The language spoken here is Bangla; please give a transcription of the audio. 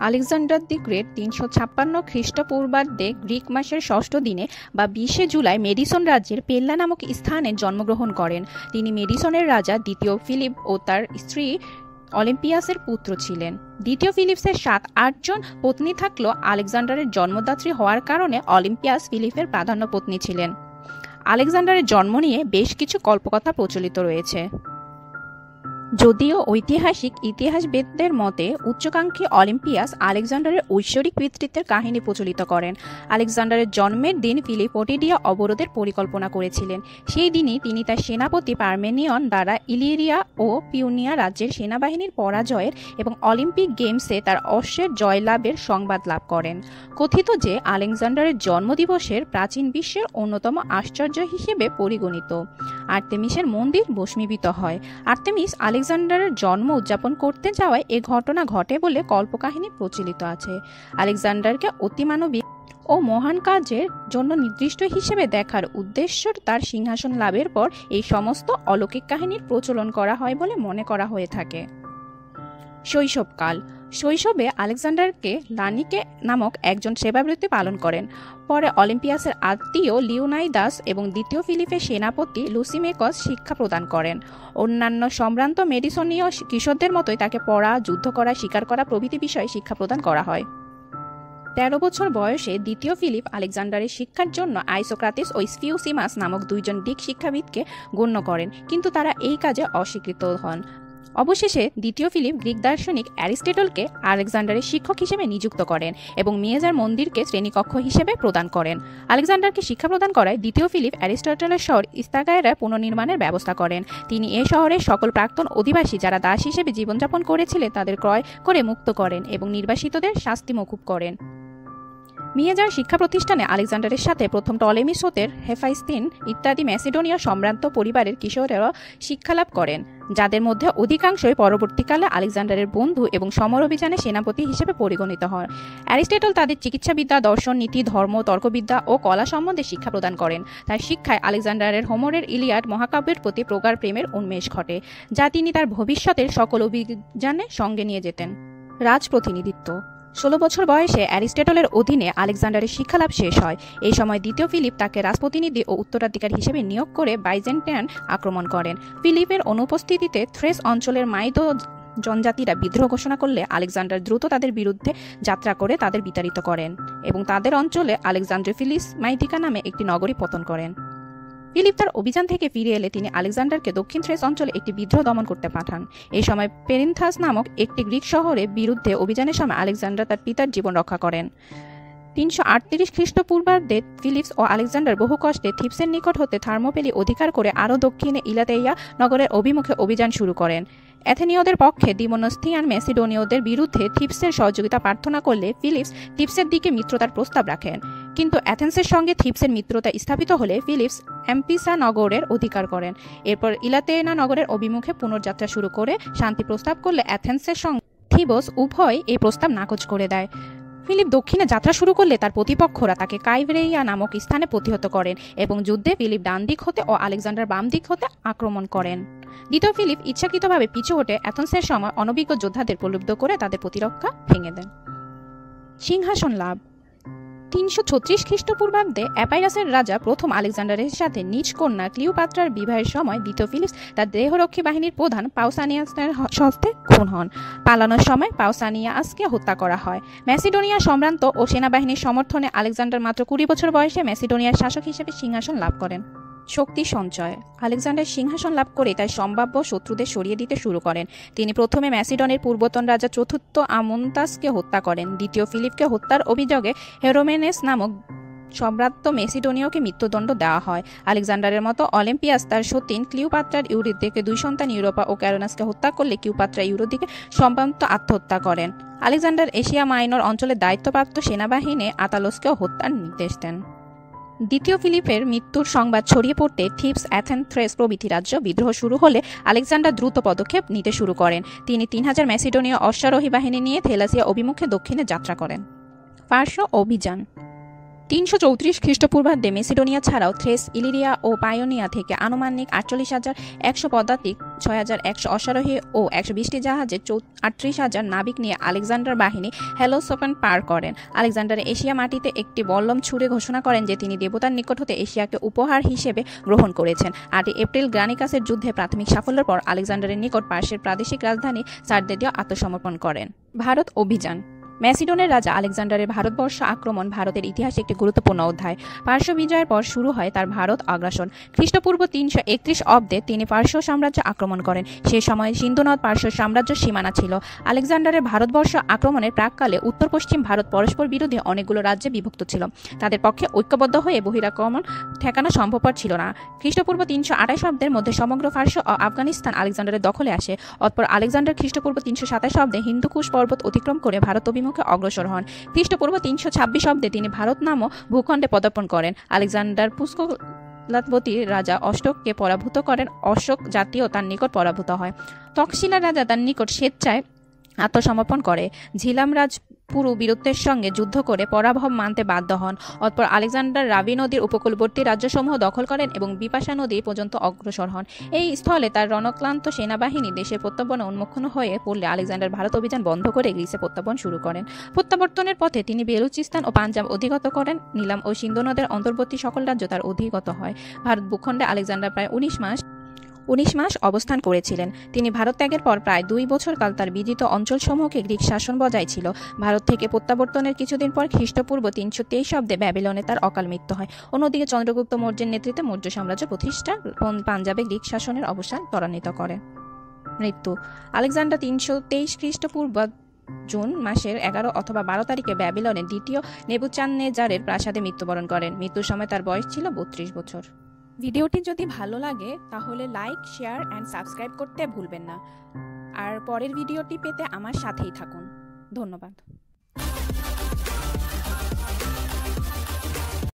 আলেকজান্ডার দি গ্রেট ৩৫৬ খ্রিস্টপূর্বাব্দে গ্রীক মাসের ষষ্ঠ দিনে বা ২০ জুলাই মেডিসন রাজ্যের পেল্লা নামক স্থানে জন্মগ্রহণ করেন। তিনি মেডিসনের রাজা দ্বিতীয় ফিলিপ ও তার স্ত্রী অলিম্পিয়াসের পুত্র ছিলেন। দ্বিতীয় ফিলিপসের ৭-৮ জন পত্নী থাকলেও আলেকজান্ডারের জন্মদাত্রী হওয়ার কারণে অলিম্পিয়াস ফিলিপের প্রাধান্য পত্নী ছিলেন। আলেকজান্ডারের জন্ম নিয়ে বেশ কিছু কল্পকথা প্রচলিত রয়েছে। যদিও ঐতিহাসিক ইতিহাসবিদদের মতে উচ্চাকাঙ্ক্ষী অলিম্পিয়াস আলেকজান্ডারের ঐশ্বরিক পিতৃত্বের কাহিনী প্রচলিত করেন। আলেকজান্ডারের জন্মের দিন ফিলিপ ওটিডিয়া অবরোধের পরিকল্পনা করেছিলেন। সেই দিনই তিনি তার সেনাপতি পারমেনিয়ন দ্বারা ইলিরিয়া ও পিউনিয়া রাজ্যের সেনাবাহিনীর পরাজয়ের এবং অলিম্পিক গেমসে তার অশ্বের জয়লাভের সংবাদ লাভ করেন। কথিত যে আলেকজান্ডারের জন্মদিবসের প্রাচীন বিশ্বের অন্যতম আশ্চর্য হিসেবে পরিগণিত। আর্তেমিসের মন্দির ভস্মীভূত হয়। আর্তেমিস আলেকজান্ডারের জন্ম উদযাপন করতে যাওয়ায় এ ঘটনা ঘটে বলে কল্পকাহিনী প্রচলিত আছে। আলেকজান্ডারকে অতিমানবিক ও মহান কাজের জন্য নির্দিষ্ট হিসেবে দেখার উদ্দেশ্য তার সিংহাসন লাভের পর এই সমস্ত অলৌকিক কাহিনীর প্রচলন করা হয় বলে মনে করা হয়ে থাকে। শৈশবকাল। শৈশবে আলেকজান্ডারকে লানিকে নামক একজন সেবাবৃত্তি পালন করেন। পরে অলিম্পিয়াসের আত্মীয় লিওনাইদাস এবং দ্বিতীয় ফিলিপের সেনাপতি লুসিমেকস শিক্ষা প্রদান করেন। অন্যান্য সম্ভ্রান্ত মেডিসনীয় কিশোরদের মতোই তাকে পড়া, যুদ্ধ করা, শিকার করা প্রভৃতি বিষয়ে শিক্ষা প্রদান করা হয়। ১৩ বছর বয়সে দ্বিতীয় ফিলিপ আলেকজান্ডারের শিক্ষার জন্য আইসোক্রাতিস ও স্ফিউসিমাস নামক দুইজন গ্রিক শিক্ষাবিদকে গণ্য করেন, কিন্তু তারা এই কাজে অস্বীকৃত হন। অবশেষে দ্বিতীয় ফিলিপ গ্রিক দার্শনিক অ্যারিস্টটলকে আলেকজান্ডারের শিক্ষক হিসেবে নিযুক্ত করেন এবং মেজার মন্দিরকে শ্রেণীকক্ষ হিসেবে প্রদান করেন। আলেকজান্ডারকে শিক্ষা প্রদান করায় দ্বিতীয় ফিলিপ অ্যারিস্টটলের শহর ইস্তাগায়রা পুনর্নির্মাণের ব্যবস্থা করেন। তিনি এ শহরের সকল প্রাক্তন অধিবাসী যারা দাস হিসেবে জীবনযাপন করেছিলেন তাদের ক্রয় করে মুক্ত করেন এবং নির্বাসিতদের শাস্তি মকুব করেন। মেজার শিক্ষা প্রতিষ্ঠানে আলেকজান্ডারের সাথে প্রথম টলেমি সোতের, হেফাইস্তিন ইত্যাদি ম্যাসিডোনিয়া সম্ভ্রান্ত পরিবারের কিশোরেরা শিক্ষালাভ করেন, যাদের মধ্যে অধিকাংশই পরবর্তীকালে আলেকজান্ডারের বন্ধু এবং সমর অভিযানে সেনাপতি হিসেবে পরিগণিত হন। অ্যারিস্টটল তাদের চিকিৎসাবিদ্যা, দর্শন, নীতি, ধর্ম, তর্কবিদ্যা ও কলা সম্বন্ধে শিক্ষা প্রদান করেন। তার শিক্ষায় আলেকজান্ডারের হোমরের ইলিয়াড মহাকাব্যের প্রতি প্রগাঢ় প্রেমের উন্মেষ ঘটে, যা তিনি তার ভবিষ্যতের সকল অভিযানে সঙ্গে নিয়ে যেতেন। রাজপ্রতিনিধিত্ব। ১৬ বছর বয়সে অ্যারিস্টটলের অধীনে আলেকজান্ডারের শিক্ষালাভ শেষ হয়। এই সময় দ্বিতীয় ফিলিপ তাকে রাজপ্রতিনিধি ও উত্তরাধিকার হিসেবে নিয়োগ করে বাইজেন্টাইন আক্রমণ করেন। ফিলিপের অনুপস্থিতিতে থ্রেস অঞ্চলের মাইদো জনজাতিরা বিদ্রোহ ঘোষণা করলে আলেকজান্ডার দ্রুত তাদের বিরুদ্ধে যাত্রা করে তাদের বিতাড়িত করেন এবং তাদের অঞ্চলে আলেকজান্ড্রোফিলিস মাইদিকা নামে একটি নগরী পতন করেন। ফিলিপ তার অভিযান থেকে ফিরে এলে তিনি আলেকজান্ডারকে দক্ষিণ থ্রেস অঞ্চলে একটি বিদ্রোহ দমন করতে পাঠান। এই সময় পেরিন্থাস নামক একটি গ্রিক শহরের বিরুদ্ধে অভিযানের সময় আলেকজান্ডার তার পিতার জীবন রক্ষা করেন। ৩৩৮ খ্রিস্টপূর্বাব্দে ফিলিপস ও আলেকজান্ডার বহু কষ্টে থিপসের নিকট হতে থার্মোপেলি অধিকার করে আরও দক্ষিণে ইলাতেইয়া নগরের অভিমুখে অভিযান শুরু করেন। অ্যাথেনীয়দের পক্ষে ডিমোনস্থিয়ান ম্যাসিডোনীয়দের বিরুদ্ধে থিপসের সহযোগিতা প্রার্থনা করলে ফিলিপস থিপসের দিকে মিত্রতার প্রস্তাব রাখেন, কিন্তু অ্যাথেন্সের সঙ্গে থিপসের মিত্রতা স্থাপিত হলে ফিলিপস অ্যাম্পিসা নগরের অধিকার করেন। এরপর ইলাতেনা নগরের অভিমুখে পুনর্যাত্রা শুরু করে শান্তি প্রস্তাব করলে অ্যাথেন্সের সঙ্গে থিবস উভয় এই প্রস্তাব নাকচ করে দেয়। ফিলিপ দক্ষিণে যাত্রা শুরু করলে তার প্রতিপক্ষরা তাকে কাইভরেইয়া নামক স্থানে প্রতিহত করেন এবং যুদ্ধে ফিলিপ ডান দিক হতে ও আলেকজান্ডার বাম দিক হতে আক্রমণ করেন। দ্বিতীয় ফিলিপ ইচ্ছাকৃতভাবে পিছু হটে অ্যাথেন্সের সময় অনভিজ্ঞ যোদ্ধাদের প্রলুব্ধ করে তাদের প্রতিরক্ষা ভেঙে দেন। সিংহাসন লাভ। ৩৩৬ খ্রিস্টপূর্বাব্দে অ্যাপাইরাসের রাজা প্রথম আলেকজান্ডারের সাথে নিজ কন্যা ক্লিওপাত্রার বিবাহের সময় দ্বিতীয় ফিলিপস তার দেহরক্ষী বাহিনীর প্রধান পাউসানিয়াসের হস্তে খুন হন। পালানোর সময় পাউসানিয়াসকে হত্যা করা হয়। ম্যাসিডোনিয়া সম্ভ্রান্ত ও সেনাবাহিনীর সমর্থনে আলেকজান্ডার মাত্র ২০ বছর বয়সে ম্যাসিডোনিয়ার শাসক হিসেবে সিংহাসন লাভ করেন। শক্তি সঞ্চয়। আলেকজান্ডার সিংহাসন লাভ করে তার সম্ভাব্য শত্রুদের সরিয়ে দিতে শুরু করেন। তিনি প্রথমে ম্যাসিডনের পূর্বতন রাজা চতুর্থ আমন্তাসকে হত্যা করেন। দ্বিতীয় ফিলিপকে হত্যার অভিযোগে হেরোমেনেস নামক সম্রাট মেসিডোনীয়কে মৃত্যুদণ্ড দেওয়া হয়। আলেকজান্ডারের মতো অলিম্পিয়াস তার সতীন ক্লিওপাত্রার ইউরিদিকে ২ সন্তান ইউরোপা ও ক্যারোনাসকে হত্যা করলে ক্লিওপাত্রা ইউরোদিকে সম্ভ্রান্ত আত্মহত্যা করেন। আলেকজান্ডার এশিয়া মাইনর অঞ্চলের দায়িত্বপ্রাপ্ত সেনাবাহিনী আতালোসকেও হত্যার নির্দেশ দেন। দ্বিতীয় ফিলিপের মৃত্যুর সংবাদ ছড়িয়ে পড়তে থিবস, অ্যাথেন্স, থ্রেস প্রভৃতি রাজ্য বিদ্রোহ শুরু হলে আলেকজান্ডার দ্রুত পদক্ষেপ নিতে শুরু করেন। তিনি ৩০০০ ম্যাসিডোনীয় অশ্বারোহী বাহিনী নিয়ে থেলাসিয়া অভিমুখে দক্ষিণে যাত্রা করেন। পার্শ্ব অভিযান। 334 খ্রিস্টপূর্বাব্দে মেসিডোনিয়া ছাড়াও থ্রেস, ইলিরিয়া ও পায়োনিয়া থেকে আনুমানিক 48,100 পদাতিক, 6,100 অশ্বারোহী ও 120টি জাহাজে 38,000 নাবিক নিয়ে আলেকজান্ডার বাহিনী হেলোসোপন পার করেন। আলেকজান্ডার এশিয়া মাটিতে একটি বল্লম ছুঁড়ে ঘোষণা করেন যে তিনি দেবতার নিকট হতে এশিয়াকে উপহার হিসেবে গ্রহণ করেছেন। 8 এপ্রিল গ্রানিকাসের যুদ্ধে প্রাথমিক সাফল্যের পর আলেকজান্ডারের নিকট পার্শ্বের প্রাদেশিক রাজধানী সার্দেদীয় আত্মসমর্পণ করেন। ভারত অভিযান। ম্যাসিডোনের রাজা আলেকজান্ডারের ভারতবর্ষ আক্রমণ ভারতের ইতিহাসে একটি গুরুত্বপূর্ণ অধ্যায়। পার্শ্ব বিজয়ের পর শুরু হয় তার ভারত আগ্রাসন। খ্রিস্টপূর্ব 331 অব্দে তিনি পার্শ্ব সাম্রাজ্য আক্রমণ করেন। সে সময় সিন্ধু নদ পার্শ্ব সাম্রাজ্য সীমানা ছিল। আলেকজান্ডারের ভারতবর্ষ আক্রমণের প্রাককালে উত্তর পশ্চিম ভারত পরস্পর বিরোধী অনেকগুলো রাজ্যে বিভক্ত ছিল। তাদের পক্ষে ঐক্যবদ্ধ হয়ে বহিরাক্রমণ ঠেকানো সম্ভবপর ছিল না। খ্রিস্টপূর্ব 328 অব্দের মধ্যে সমগ্র ফার্স ও আফগানিস্তান আলেকজান্ডারের দখলে আসে। অতঃপর আলেকজান্ডার খ্রিস্টপূর্ব 327 অব্দে হিন্দুকুশ পর্বত অতিক্রম করে ভারত অভিমুখে অগ্রসর হন। খ্রিস্টপূর্ব 326 অব্দে তিনি ভারত নামক ভূখণ্ডে পদার্পণ করেন। আলেকজান্ডার পুষ্কলাবতী রাজা অশোককে পরাভূত করেন। অশোক জাতীয় তার নিকট পরাভূত হয়। তক্ষশিলা রাজা তার নিকট স্বেচ্ছায় আত্মসমর্পণ করে। ঝিলামরাজ পুরু বীরত্বের সঙ্গে যুদ্ধ করে পরাভব মানতে বাধ্য হন। অতঃপর আলেকজান্ডার রাবি নদীর উপকূলবর্তী রাজ্যসমূহ দখল করেন এবং বিপাশা নদী পর্যন্ত অগ্রসর হন। এই স্থলে তার রণক্লান্ত সেনাবাহিনী দেশের প্রত্যাবর্তনে উন্মুখ হয়ে পড়লে আলেকজান্ডার ভারত অভিযান বন্ধ করে গ্রিসে প্রত্যাবর্তন শুরু করেন। প্রত্যাবর্তনের পথে তিনি বেলুচিস্তান ও পাঞ্জাব অধিগত করেন। নীলাম ও সিন্ধু নদের অন্তর্বর্তী সকল রাজ্য তার অধিগত হয়। ভারত ভূখণ্ডে আলেকজান্ডার প্রায় 19 মাস অবস্থান করেছিলেন। তিনি ভারত ত্যাগের পর প্রায় 2 বছর কাল তার বিজিত অঞ্চলসমূহকে গ্রিক শাসন বজায় ছিল। ভারত থেকে প্রত্যাবর্তনের কিছুদিন পর খ্রিস্টপূর্ব 323 অব্দে ব্যাবিলনে তার অকাল মৃত্যু হয়। অন্যদিকে চন্দ্রগুপ্ত মৌর্যের নেতৃত্বে মৌর্য সাম্রাজ্য প্রতিষ্ঠা পাঞ্জাবে গ্রিক শাসনের অবসান ত্বরান্বিত করে। মৃত্যু। আলেকজান্ডার 323 খ্রিস্টপূর্ব জুন মাসের 11 অথবা 12 তারিখে ব্যাবিলনের দ্বিতীয় নেবুচাদনেজারের প্রাসাদে মৃত্যুবরণ করেন। মৃত্যুর সময় তার বয়স ছিল 32 বছর। ভিডিওটি যদি ভালো লাগে তাহলে লাইক, শেয়ার অ্যান্ড সাবস্ক্রাইব করতে ভুলবেন না। আর পরের ভিডিওটি পেতে আমার সাথেই থাকুন। ধন্যবাদ।